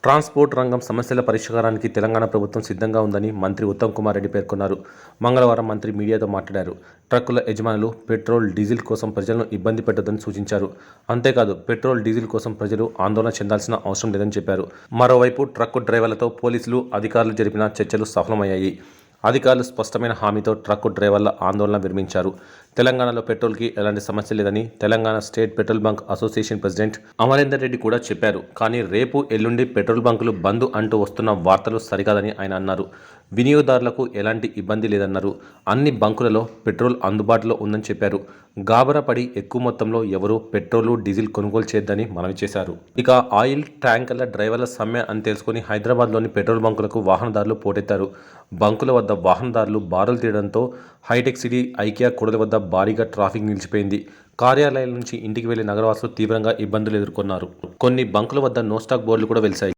Transport రంగం సమస్యల పరిష్కారానికి తెలంగాణ ప్రభుత్వం సిద్ధంగా ఉందని మంత్రి ఉత్తమ్ కుమార్ రెడ్డి పేర్కొన్నారు. మంగళవారం మంత్రి మీడియాతో మాట్లాడారు. ట్రక్కుల యజమానులు పెట్రోల్, డీజిల్ కోసం ప్రజలను ఇబ్బంది పెట్టొద్దని సూచించారు. అంతేకాదు పెట్రోల్, డీజిల్ కోసం ప్రజలు ఆందోళన చెందాల్సిన అవసరం లేదని చెప్పారు. మరోవైపు ట్రక్కు డ్రైవర్లతో పోలీసులు, అధికారులు జరిపిన చర్చలు సఫలమయ్యాయి. అధికారులు స్పష్టమైన హామీతో ట్రక్కు డ్రైవర్ల ఆందోళన విరమించారు. తెలంగాణలో పెట్రోల్కి ఎలాంటి సమస్య లేదని Telangana state petrol bunk association president Amarender Reddy కూడా చెప్పారు. కానీ రేపు, ఎల్లుండి పెట్రోల్ బంకులు బంద్ అంటూ వస్తున్న వార్తలు సరికాదని ఆయన అన్నారు. వినియోగదారులకు ఎలాంటి ఇబ్బంది లేదన్నారు. అన్ని బంకులలో పెట్రోల్ అందుబాటులో ఉందని చెప్పారు. గాబరా పడి ఎక్కువ మొత్తంలో ఎవరూ పెట్రోలు, డీజిల్ కొనుగోలు చేయొద్దని మనవి చేశారు. ఇక ఆయిల్ ట్యాంకర్ల డ్రైవర్ల సమ్మె అని తెలుసుకుని హైదరాబాద్లోని పెట్రోల్ బంకులకు వాహనదారులు పోటెత్తారు. బంకుల వద్ద వాహనదారులు బారులు తీయడంతో హైటెక్ సిటీ, ఐకియా కూడలి వద్ద భారీగా ట్రాఫిక్ నిలిచిపోయింది. కార్యాలయాల నుంచి ఇంటికి వెళ్లే నగరవాసులు తీవ్రంగా ఇబ్బందులు ఎదుర్కొన్నారు. కొన్ని బంకుల వద్ద నో స్టాక్ బోర్డులు కూడా వెలిశాయి.